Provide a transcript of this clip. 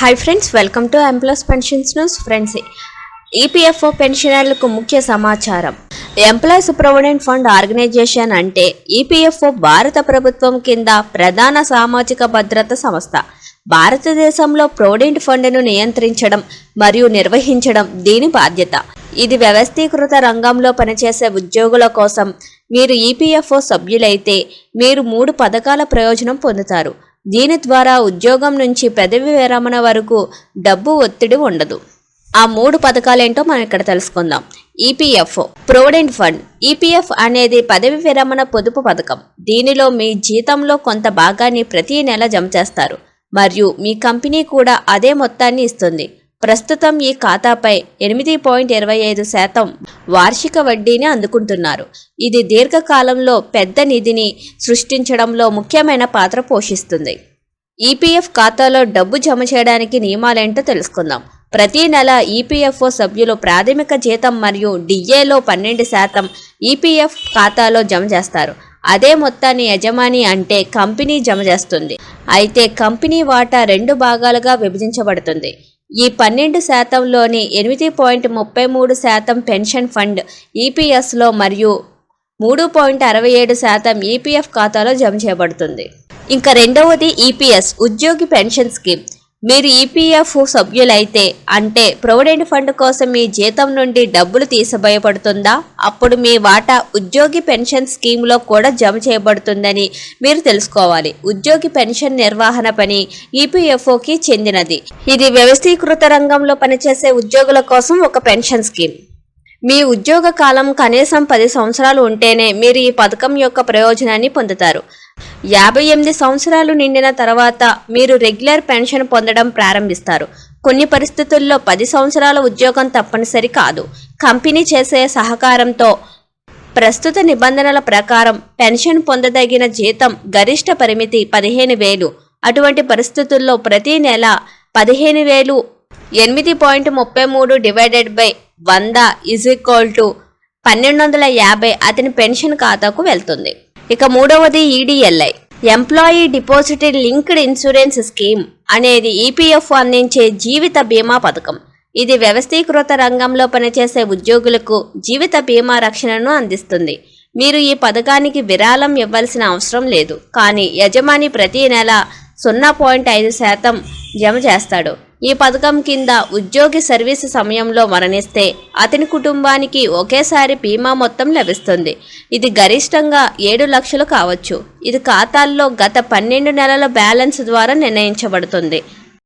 Hi friends, welcome to employees pensions news. Friends, EPFO పెన్షనర్లకు ముఖ్య సమాచారం. ఎంప్లాయీస్ ప్రొవిడెంట్ ఫండ్ ఆర్గనైజేషన్ అంటే EPFO భారత ప్రభుత్వం కింద ప్రధాన సామాజిక భద్రత సంస్థ. భారతదేశంలో ప్రొవిడెంట్ ఫండ్ను నియంత్రించడం మరియు నిర్వహించడం దీని బాధ్యత. ఇది వ్యవస్థీకృత రంగంలో పనిచేసే ఉద్యోగుల కోసం. మీరు ఈపీఎఫ్ఓ సభ్యులైతే మీరు 3 పథకాల ప్రయోజనం పొందుతారు. దీని ద్వారా ఉద్యోగం నుంచి పదవి విరమణ వరకు డబ్బు ఒత్తిడి ఉండదు. ఆ 3 పథకాలేంటో మనం ఇక్కడ తెలుసుకుందాం. EPFO provident fund. ఈపీఎఫ్ అనేది పదవి విరమణ పొదుపు పథకం. దీనిలో మీ జీతంలో కొంత భాగాన్ని ప్రతి నెల జమ చేస్తారు మరియు మీ కంపెనీ కూడా అదే మొత్తాన్ని ఇస్తుంది. ప్రస్తుతం ఈ ఖాతాపై 8.25% వార్షిక వడ్డీని అందుకుంటున్నారు. ఇది దీర్ఘకాలంలో పెద్ద నిధిని సృష్టించడంలో ముఖ్యమైన పాత్ర పోషిస్తుంది. ఈపీఎఫ్ ఖాతాలో డబ్బు జమ చేయడానికి నియమాలేంటో తెలుసుకుందాం. ప్రతి నెల ఈపీఎఫ్ఓ సభ్యులు ప్రాథమిక జీతం మరియు డిఏలో 12% ఈపీఎఫ్ ఖాతాలో జమ చేస్తారు. అదే మొత్తాన్ని యజమాని అంటే కంపెనీ జమ చేస్తుంది. అయితే కంపెనీ వాటా 2 భాగాలుగా విభజించబడుతుంది. ఈ 12%లోని 8.33% పెన్షన్ ఫండ్ ఈపీఎస్లో మరియు 3.67% ఈపీఎఫ్ ఖాతాలో జమ చేయబడుతుంది. ఇంకా రెండవది ఈపీఎస్ ఉద్యోగి పెన్షన్ స్కీమ్. మీరు ఈపీఎఫ్ సభ్యులైతే అంటే ప్రొవిడెంట్ ఫండ్ కోసం మీ జీతం నుండి డబ్బులు తీసివేయబడుతుందా, అప్పుడు మీ వాటా ఉద్యోగి పెన్షన్ స్కీమ్లో కూడా జమ చేయబడుతుందని మీరు తెలుసుకోవాలి. ఉద్యోగి పెన్షన్ నిర్వహణ పని ఈపీఎఫ్ఓకి చెందినది. ఇది వ్యవస్థీకృత రంగంలో పనిచేసే ఉద్యోగుల కోసం ఒక పెన్షన్ స్కీమ్. మీ ఉద్యోగ కాలం కనీసం 10 సంవత్సరాలు ఉంటేనే మీరు ఈ పథకం యొక్క ప్రయోజనాన్ని పొందుతారు. 58 సంవత్సరాలు నిండిన తర్వాత మీరు రెగ్యులర్ పెన్షన్ పొందడం ప్రారంభిస్తారు. కొన్ని పరిస్థితుల్లో 10 సంవత్సరాల ఉద్యోగం తప్పనిసరి కాదు. కంపెనీ చేసే సహకారంతో ప్రస్తుత నిబంధనల ప్రకారం పెన్షన్ పొందదగిన జీతం గరిష్ట పరిమితి 15,000. అటువంటి పరిస్థితుల్లో ప్రతి నెల 15,000 8.33 / 100 = 1250 అతని పెన్షన్ ఖాతాకు వెళ్తుంది. ఇక మూడవది EDLI employee deposit linked insurance scheme అనేది ఈపీఎఫ్ అందించే జీవిత బీమా పథకం. ఇది వ్యవస్థీకృత రంగంలో పనిచేసే ఉద్యోగులకు జీవిత బీమా రక్షణను అందిస్తుంది. మీరు ఈ పథకానికి విరాళం ఇవ్వాల్సిన అవసరం లేదు, కానీ యజమాని ప్రతి నెల 0.5% జమ చేస్తాడు. ఈ పథకం కింద ఉద్యోగి సర్వీసు సమయంలో మరణిస్తే అతని కుటుంబానికి ఒకేసారి బీమా మొత్తం లభిస్తుంది. ఇది గరిష్టంగా 7 లక్షలు కావచ్చు. ఇది ఖాతాల్లో గత 12 నెలల బ్యాలెన్స్ ద్వారా నిర్ణయించబడుతుంది.